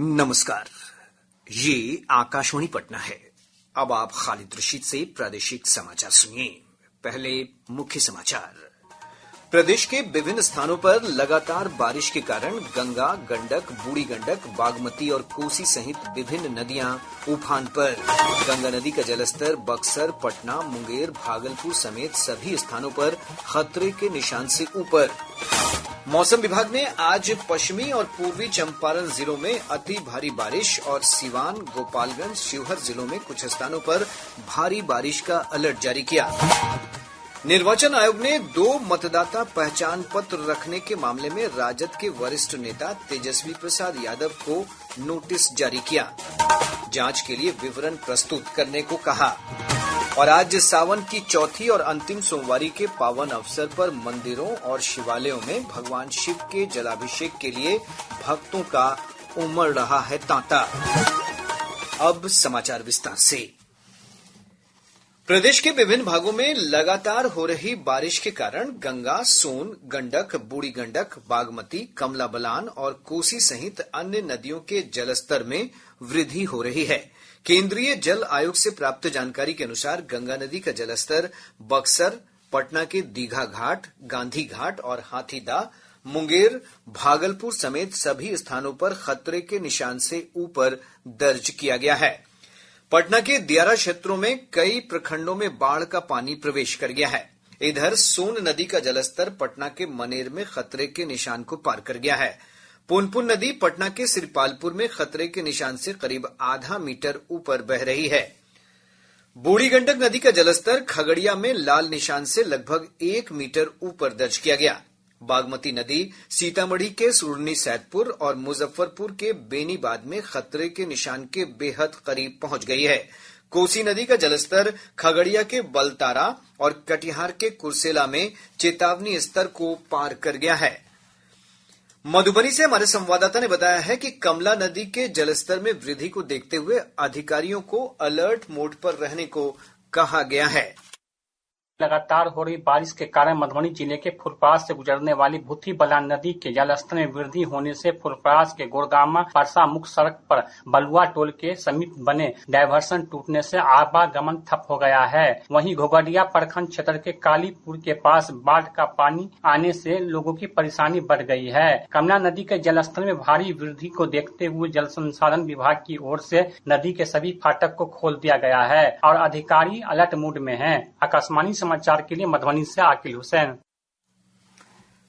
नमस्कार, ये आकाशवाणी पटना है। अब आप खालिद रशीद से प्रादेशिक समाचार सुनिए। पहले मुख्य समाचार। प्रदेश के विभिन्न स्थानों पर लगातार बारिश के कारण गंगा, गंडक, बूढ़ी गंडक, बागमती और कोसी सहित विभिन्न नदियां उफान पर। गंगा नदी का जलस्तर बक्सर, पटना, मुंगेर, भागलपुर समेत सभी स्थानों पर खतरे के निशान से ऊपर। मौसम विभाग ने आज पश्चिमी और पूर्वी चंपारण जिलों में अति भारी बारिश और सिवान, गोपालगंज, शिवहर जिलों में कुछ स्थानों पर भारी बारिश का अलर्ट जारी किया। निर्वाचन आयोग ने 2 मतदाता पहचान पत्र रखने के मामले में राजद के वरिष्ठ नेता तेजस्वी प्रसाद यादव को नोटिस जारी किया। जांच के लिए विवरण प्रस्तुत करने को कहा। और आज सावन की चौथी और अंतिम सोमवारी के पावन अवसर पर मंदिरों और शिवालयों में भगवान शिव के जलाभिषेक के लिए भक्तों का उमड़ रहा है तांता। अब समाचार विस्तार से। प्रदेश के विभिन्न भागों में लगातार हो रही बारिश के कारण गंगा, सोन, गंडक, बूढ़ी गंडक, बागमती, कमला बलान और कोसी सहित अन्य नदियों के जलस्तर में वृद्धि हो रही है। केंद्रीय जल आयोग से प्राप्त जानकारी के अनुसार गंगा नदी का जलस्तर बक्सर, पटना के दीघा घाट, गांधी घाट और हाथीदह, मुंगेर, भागलपुर समेत सभी स्थानों पर खतरे के निशान से ऊपर दर्ज किया गया है। पटना के दियारा क्षेत्रों में कई प्रखंडों में बाढ़ का पानी प्रवेश कर गया है। इधर सोन नदी का जलस्तर पटना के मनेर में खतरे के निशान को पार कर गया है। पुनपुन नदी पटना के सिरपालपुर में खतरे के निशान से करीब आधा मीटर ऊपर बह रही है। बूढ़ी गंडक नदी का जलस्तर खगड़िया में लाल निशान से लगभग 1 मीटर ऊपर दर्ज किया गया। बागमती नदी सीतामढ़ी के सुरनी सैदपुर और मुजफ्फरपुर के बेनीबाद में खतरे के निशान के बेहद करीब पहुंच गई है। कोसी नदी का जलस्तर खगड़िया के बलतारा और कटिहार के कुर्सेला में चेतावनी स्तर को पार कर गया है। मधुबनी से हमारे संवाददाता ने बताया है कि कमला नदी के जलस्तर में वृद्धि को देखते हुए अधिकारियों को अलर्ट मोड पर रहने को कहा गया है। लगातार हो रही बारिश के कारण मधुबनी जिले के फुलपरास से गुजरने वाली भूथी बलान नदी के जलस्तर में वृद्धि होने से फुलपरास के गोरगामा परसा मुख्य सड़क पर बलुआ टोल के समीप बने डायवर्सन टूटने से आवागमन ठप हो गया है। वहीं घोघडिया प्रखंड क्षेत्र के कालीपुर के पास बाढ़ का पानी आने से लोगों की परेशानी बढ़ गई है। कमला नदी के जलस्तर में भारी वृद्धि को देखते हुए जल संसाधन विभाग की ओर से नदी के सभी फाटक को खोल दिया गया है और अधिकारी अलर्ट मोड में हैं। आकाशवाणी समाचार के लिए मधुबनी से आकिल हुसैन।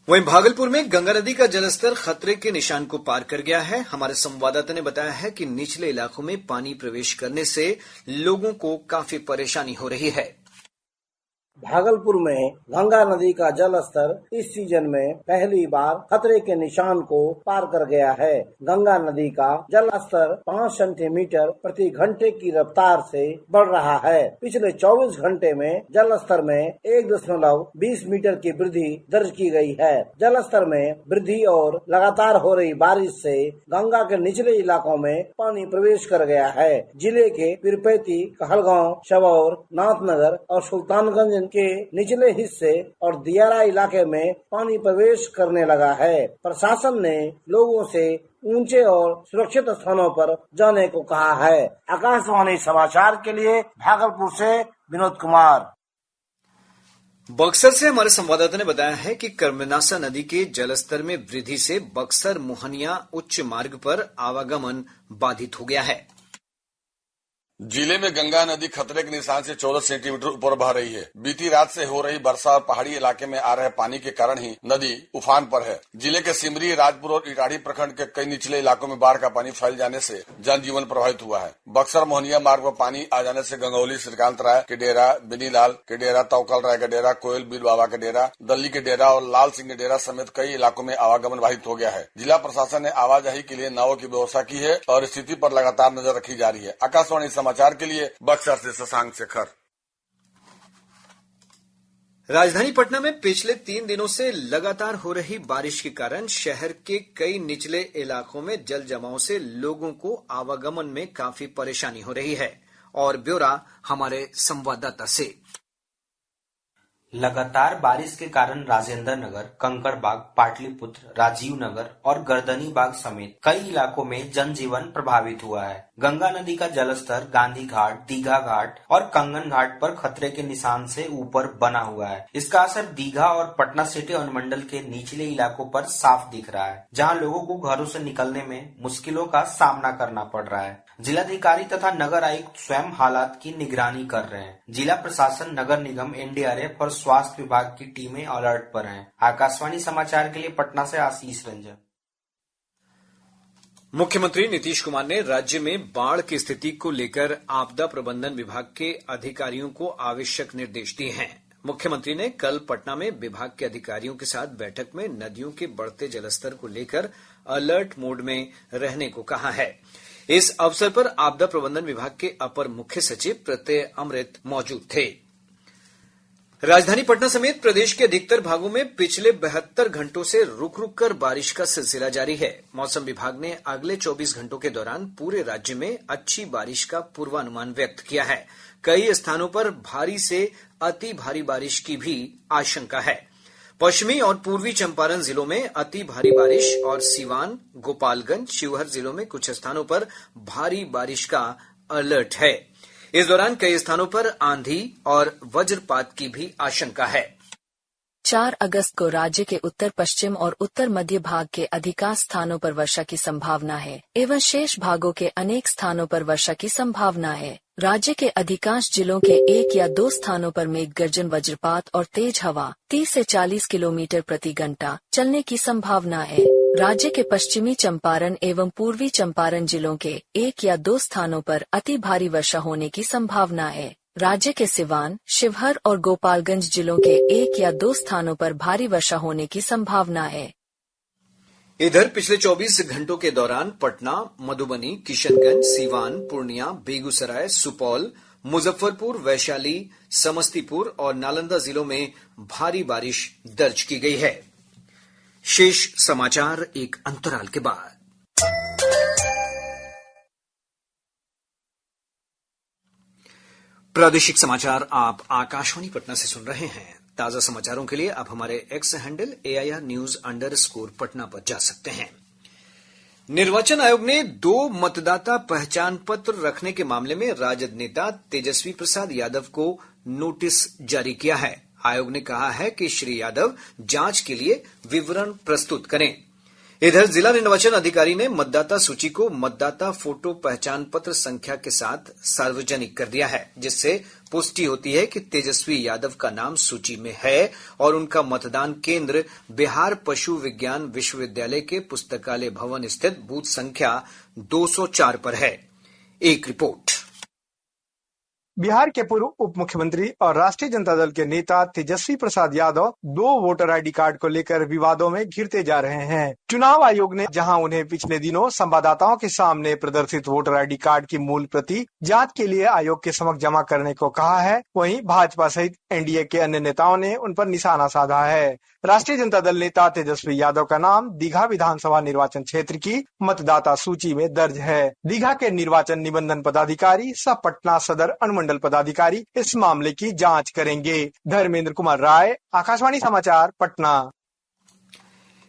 वहीं भागलपुर में गंगा नदी का जलस्तर खतरे के निशान को पार कर गया है। हमारे संवाददाता ने बताया है कि निचले इलाकों में पानी प्रवेश करने से लोगों को काफी परेशानी हो रही है। भागलपुर में गंगा नदी का जल स्तर इस सीजन में पहली बार खतरे के निशान को पार कर गया है। गंगा नदी का जल स्तर 5 सेंटीमीटर प्रति घंटे की रफ्तार से बढ़ रहा है। पिछले 24 घंटे में जल स्तर में 1.20 मीटर की वृद्धि दर्ज की गई है। जल स्तर में वृद्धि और लगातार हो रही बारिश से गंगा के निचले इलाकों में पानी प्रवेश कर गया है। जिले के पीरपैती, कहलगांव, सबौर, नाथनगर और सुल्तानगंज के निचले हिस्से और दियारा इलाके में पानी प्रवेश करने लगा है। प्रशासन ने लोगों से ऊंचे और सुरक्षित स्थानों पर जाने को कहा है। आकाशवाणी समाचार के लिए भागलपुर से विनोद कुमार। बक्सर से हमारे संवाददाता ने बताया है कि कर्मनासा नदी के जलस्तर में वृद्धि से बक्सर मोहनिया उच्च मार्ग पर आवागमन बाधित हो गया है। जिले में गंगा नदी खतरे के निशान से 14 सेंटीमीटर ऊपर बह रही है। बीती रात से हो रही वर्षा और पहाड़ी इलाके में आ रहे पानी के कारण ही नदी उफान पर है। जिले के सिमरी, राजपुर और इटाढ़ी प्रखंड के कई निचले इलाकों में बाढ़ का पानी फैल जाने से जनजीवन प्रभावित हुआ है। बक्सर मोहनिया मार्ग पर पानी आ जाने से गंगौली, श्रीकांत राय के डेरा, बिनीलाल के डेरा, तौकल राय का डेरा, कोयल बीर बाबा का डेरा, दल्ली के डेरा और लाल सिंह के डेरा समेत कई इलाकों में आवागमन बाधित हो गया है। जिला प्रशासन ने आवाजाही के लिए नावों की व्यवस्था की है और स्थिति पर लगातार नजर रखी जा रही है। आकाशवाणी समाचार के लिए बक्सर से शशांक शेखर। राजधानी पटना में पिछले 3 दिनों से लगातार हो रही बारिश के कारण शहर के कई निचले इलाकों में जल जमाव से लोगों को आवागमन में काफी परेशानी हो रही है। और ब्यौरा हमारे संवाददाता से। लगातार बारिश के कारण राजेंद्र नगर, कंकड़बाग, पाटलिपुत्र, राजीव नगर और गर्दनी बाग समेत कई इलाकों में जनजीवन प्रभावित हुआ है। गंगा नदी का जलस्तर गांधी घाट, दीघा घाट और कंगन घाट पर खतरे के निशान से ऊपर बना हुआ है। इसका असर दीघा और पटना सिटी अनुमंडल के निचले इलाकों पर साफ दिख रहा है, जहां लोगों को घरों से निकलने में मुश्किलों का सामना करना पड़ रहा है। जिलाधिकारी तथा नगर आयुक्त स्वयं हालात की निगरानी कर रहे हैं। जिला प्रशासन, नगर निगम, एनडीआरएफ और स्वास्थ्य विभाग की टीमें अलर्ट पर हैं। आकाशवाणी समाचार के लिए पटना से आशीष रंजन। मुख्यमंत्री नीतीश कुमार ने राज्य में बाढ़ की स्थिति को लेकर आपदा प्रबंधन विभाग के अधिकारियों को आवश्यक निर्देश दिए हैं। मुख्यमंत्री ने कल पटना में विभाग के अधिकारियों के साथ बैठक में नदियों के बढ़ते जलस्तर को लेकर अलर्ट मोड में रहने को कहा है। इस अवसर पर आपदा प्रबंधन विभाग के अपर मुख्य सचिव प्रत्यय अमृत मौजूद थे। राजधानी पटना समेत प्रदेश के अधिकतर भागों में पिछले 72 घंटों से रुक रुक कर बारिश का सिलसिला जारी है। मौसम विभाग ने अगले 24 घंटों के दौरान पूरे राज्य में अच्छी बारिश का पूर्वानुमान व्यक्त किया है। कई स्थानों पर भारी से अति भारी बारिश की भी आशंका है। पश्चिमी और पूर्वी चंपारण जिलों में अति भारी बारिश और सीवान, गोपालगंज, शिवहर जिलों में कुछ स्थानों पर भारी बारिश का अलर्ट है। इस दौरान कई स्थानों पर आंधी और वज्रपात की भी आशंका है। 4 अगस्त को राज्य के उत्तर पश्चिम और उत्तर मध्य भाग के अधिकांश स्थानों पर वर्षा की संभावना है एवं शेष भागों के अनेक स्थानों पर वर्षा की संभावना है। राज्य के अधिकांश जिलों के 1 या 2 स्थानों पर मेघ गर्जन, वज्रपात और तेज हवा 30 से 40 किलोमीटर प्रति घंटा चलने की संभावना है। राज्य के पश्चिमी चंपारण एवं पूर्वी चंपारण जिलों के 1 या 2 स्थानों पर अति भारी वर्षा होने की संभावना है। राज्य के सिवान, शिवहर और गोपालगंज जिलों के 1 या 2 स्थानों पर भारी वर्षा होने की संभावना है। इधर पिछले 24 घंटों के दौरान पटना, मधुबनी, किशनगंज, सीवान, पूर्णिया, बेगूसराय, सुपौल, मुजफ्फरपुर, वैशाली, समस्तीपुर और नालंदा जिलों में भारी बारिश दर्ज की गई है। शेष समाचार एक अंतराल के बाद। प्रादेशिक समाचार आप आकाशवाणी पटना से सुन रहे हैं। ताजा समाचारों के लिए आप हमारे एक्स हैंडल AIR_News_ पर जा सकते हैं। निर्वाचन आयोग ने 2 मतदाता पहचान पत्र रखने के मामले में राजद नेता तेजस्वी प्रसाद यादव को नोटिस जारी किया है। आयोग ने कहा है कि श्री यादव जांच के लिए विवरण प्रस्तुत करें। इधर जिला निर्वाचन अधिकारी ने मतदाता सूची को मतदाता फोटो पहचान पत्र संख्या के साथ सार्वजनिक कर दिया है, जिससे पुष्टि होती है कि तेजस्वी यादव का नाम सूची में है और उनका मतदान केंद्र बिहार पशु विज्ञान विश्वविद्यालय के पुस्तकालय भवन स्थित बूथ संख्या 204 पर है। एक रिपोर्ट। बिहार के पूर्व उप मुख्यमंत्री और राष्ट्रीय जनता दल के नेता Tejashwi Prasad Yadav 2 voter ID card को लेकर विवादों में घिरते जा रहे हैं। चुनाव आयोग ने जहां उन्हें पिछले दिनों संवाददाताओं के सामने प्रदर्शित वोटर आईडी कार्ड की मूल प्रति जांच के लिए आयोग के समक्ष जमा करने को कहा है, वहीं भाजपा सहित एनडीए के अन्य नेताओं ने उन पर निशाना साधा है। राष्ट्रीय जनता दल नेता तेजस्वी यादव का नाम दीघा विधानसभा निर्वाचन क्षेत्र की मतदाता सूची में दर्ज है। दीघा के निर्वाचन निबंधन पदाधिकारी सह पटना सदर अनुमंडल पदाधिकारी इस मामले की जांच करेंगे। धर्मेंद्र कुमार राय, आकाशवाणी समाचार, पटना।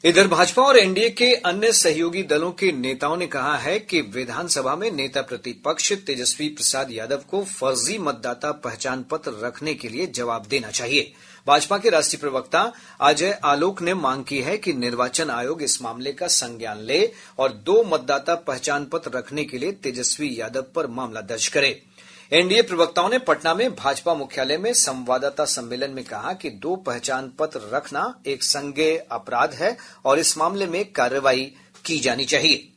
इधर भाजपा और एनडीए के अन्य सहयोगी दलों के नेताओं ने कहा है कि विधानसभा में नेता प्रतिपक्ष तेजस्वी प्रसाद यादव को फर्जी मतदाता पहचान पत्र रखने के लिए जवाब देना चाहिए। भाजपा के राष्ट्रीय प्रवक्ता अजय आलोक ने मांग की है कि निर्वाचन आयोग इस मामले का संज्ञान ले और 2 मतदाता पहचान पत्र रखने के लिए तेजस्वी यादव पर मामला दर्ज करे। एनडीए प्रवक्ताओं ने पटना में भाजपा मुख्यालय में संवाददाता सम्मेलन में कहा कि 2 पहचान पत्र रखना एक संज्ञेय अपराध है और इस मामले में कार्रवाई की जानी चाहिए।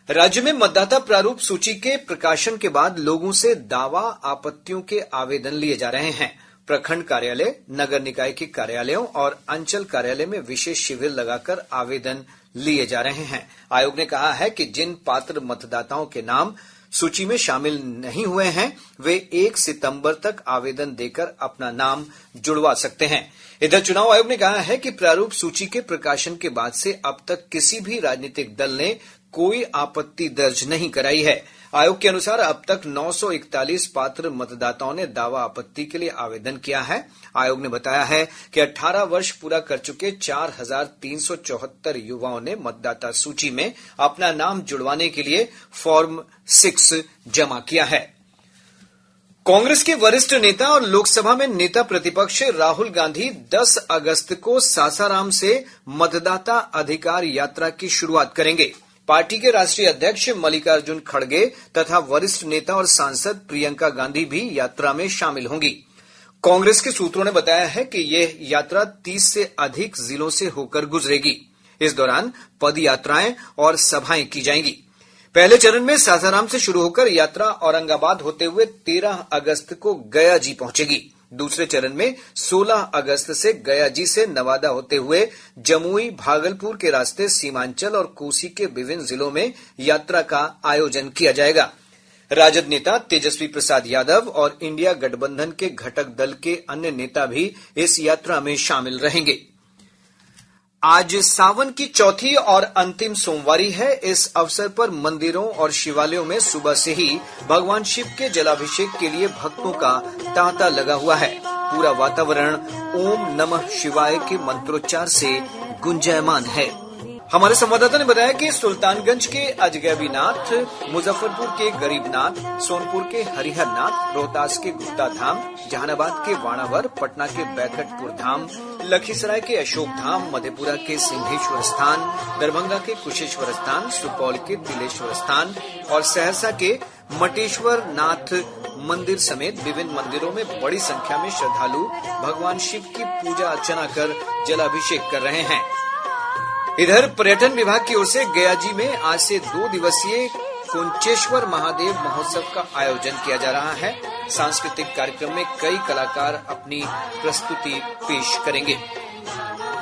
राज्य में मतदाता प्रारूप सूची के प्रकाशन के बाद लोगों से दावा आपत्तियों के आवेदन लिए जा रहे हैं। प्रखंड कार्यालय, नगर निकाय के कार्यालयों और अंचल कार्यालय में विशेष शिविर लगाकर आवेदन लिए जा रहे हैं। आयोग ने कहा है कि जिन पात्र मतदाताओं के नाम सूची में शामिल नहीं हुए हैं वे 1 सितंबर तक आवेदन देकर अपना नाम जुड़वा सकते हैं। इधर चुनाव आयोग ने कहा है कि प्रारूप सूची के प्रकाशन के बाद से अब तक किसी भी राजनीतिक दल ने कोई आपत्ति दर्ज नहीं कराई है। आयोग के अनुसार अब तक 941 पात्र मतदाताओं ने दावा आपत्ति के लिए आवेदन किया है। आयोग ने बताया है कि 18 वर्ष पूरा कर चुके 4374 युवाओं ने मतदाता सूची में अपना नाम जुड़वाने के लिए फॉर्म 6 जमा किया है। कांग्रेस के वरिष्ठ नेता और लोकसभा में नेता प्रतिपक्ष राहुल गांधी 10 अगस्त को सासाराम से मतदाता अधिकार यात्रा की शुरुआत करेंगे। पार्टी के राष्ट्रीय अध्यक्ष मल्लिकार्जुन खड़गे तथा वरिष्ठ नेता और सांसद प्रियंका गांधी भी यात्रा में शामिल होंगी। कांग्रेस के सूत्रों ने बताया है कि यह यात्रा 30 से अधिक जिलों से होकर गुजरेगी। इस दौरान पद यात्राएं और सभाएं की जाएंगी। पहले चरण में सासाराम से शुरू होकर यात्रा औरंगाबाद होते हुए 13 अगस्त को गया जी पहुंचेगी। दूसरे चरण में 16 अगस्त से गया जी से नवादा होते हुए जमुई, भागलपुर के रास्ते सीमांचल और कोसी के विभिन्न जिलों में यात्रा का आयोजन किया जाएगा। राजद नेता तेजस्वी प्रसाद यादव और इंडिया गठबंधन के घटक दल के अन्य नेता भी इस यात्रा में शामिल रहेंगे। आज सावन की चौथी और अंतिम सोमवारी है। इस अवसर पर मंदिरों और शिवालयों में सुबह से ही भगवान शिव के जलाभिषेक के लिए भक्तों का तांता लगा हुआ है। पूरा वातावरण ओम नमः शिवाय के मंत्रोच्चार से गुंजायमान है। हमारे संवाददाता ने बताया कि सुल्तानगंज के अजगैबीनाथ, मुजफ्फरपुर के गरीबनाथ, सोनपुर के हरिहरनाथ, रोहतास के गुप्ता धाम, जहानाबाद के वाणावर, पटना के बैकटपुर धाम, लखीसराय के अशोक धाम, मधेपुरा के सिंहेश्वर स्थान, दरभंगा के कुशेश्वर स्थान, सुपौल के तिलेश्वर स्थान और सहरसा के मटेश्वर नाथ मंदिर समेत विभिन्न मंदिरों में बड़ी संख्या में श्रद्धालु भगवान शिव की पूजा अर्चना कर जलाभिषेक कर रहे हैं। इधर पर्यटन विभाग की ओर से गया जी में आज से 2 दिवसीय कुंचेश्वर महादेव महोत्सव का आयोजन किया जा रहा है। सांस्कृतिक कार्यक्रम में कई कलाकार अपनी प्रस्तुति पेश करेंगे।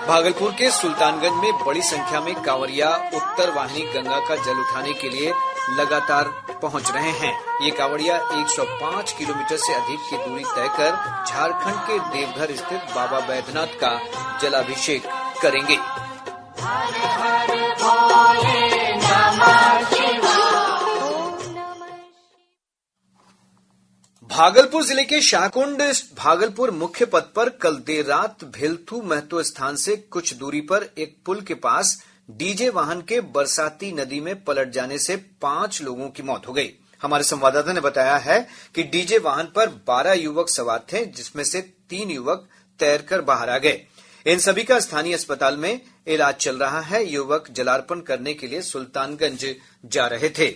भागलपुर के सुल्तानगंज में बड़ी संख्या में कांवरिया उत्तर वाहिनी गंगा का जल उठाने के लिए लगातार पहुंच रहे हैं। ये कांवरिया 105 किलोमीटर से अधिक की दूरी तय कर झारखंड के देवघर स्थित बाबा बैद्यनाथ का जलाभिषेक करेंगे। भागलपुर जिले के शाहकुंड भागलपुर मुख्य पथ पर कल देर रात भिलथू महतो स्थान से कुछ दूरी पर एक पुल के पास डीजे वाहन के बरसाती नदी में पलट जाने से 5 लोगों की मौत हो गई। हमारे संवाददाता ने बताया है कि डीजे वाहन पर 12 युवक सवार थे, जिसमें से 3 युवक तैरकर बाहर आ गए। इन सभी का स्थानीय अस्पताल में इलाज चल रहा है। युवक जलार्पण करने के लिए सुल्तानगंज जा रहे थे।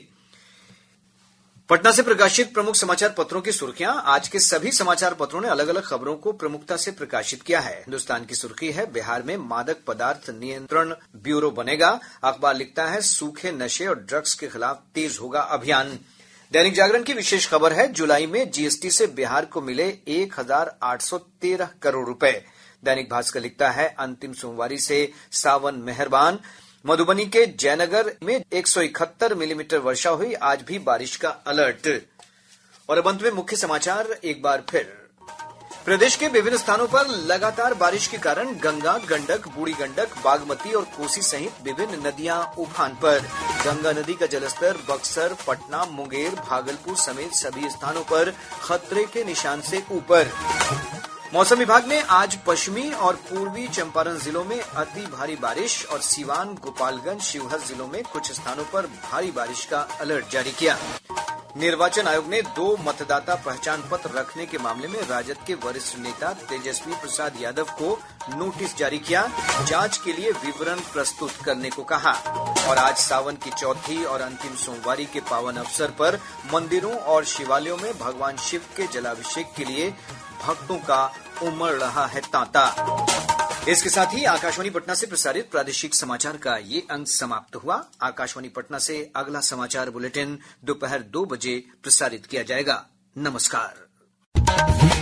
पटना से प्रकाशित प्रमुख समाचार पत्रों की सुर्खियां। आज के सभी समाचार पत्रों ने अलग अलग खबरों को प्रमुखता से प्रकाशित किया है। हिन्दुस्तान की सुर्खी है बिहार में मादक पदार्थ नियंत्रण ब्यूरो बनेगा। अखबार लिखता है सूखे नशे और ड्रग्स के खिलाफ तेज होगा अभियान। दैनिक जागरण की विशेष खबर है जुलाई में जीएसटी से बिहार को मिले 1813 करोड़ रुपए। दैनिक भास्कर लिखता है अंतिम सोमवारी से सावन मेहरबान। मधुबनी के जयनगर में 171 मिलीमीटर वर्षा हुई। आज भी बारिश का अलर्ट। और अब अंत में मुख्य समाचार एक बार फिर। प्रदेश के विभिन्न स्थानों पर लगातार बारिश के कारण गंगा, गंडक, बूढ़ी गंडक, बागमती और कोसी सहित विभिन्न नदियां उफान पर। गंगा नदी का जलस्तर बक्सर, पटना, मुंगेर, भागलपुर समेत सभी स्थानों पर खतरे के निशान से ऊपर। मौसम विभाग ने आज पश्चिमी और पूर्वी चंपारण जिलों में अति भारी बारिश और सीवान, गोपालगंज, शिवहर जिलों में कुछ स्थानों पर भारी बारिश का अलर्ट जारी किया। निर्वाचन आयोग ने 2 मतदाता पहचान पत्र रखने के मामले में राजद के वरिष्ठ नेता तेजस्वी प्रसाद यादव को नोटिस जारी किया। जांच के लिए विवरण प्रस्तुत करने को कहा। और आज सावन की चौथी और अंतिम सोमवारी के पावन अवसर पर मंदिरों और शिवालयों में भगवान शिव के जलाभिषेक के लिए भक्तों का उमड़ रहा है तांता। इसके साथ ही आकाशवाणी पटना से प्रसारित प्रादेशिक समाचार का ये अंक समाप्त हुआ। आकाशवाणी पटना से अगला समाचार बुलेटिन दोपहर 2 बजे प्रसारित किया जाएगा। नमस्कार।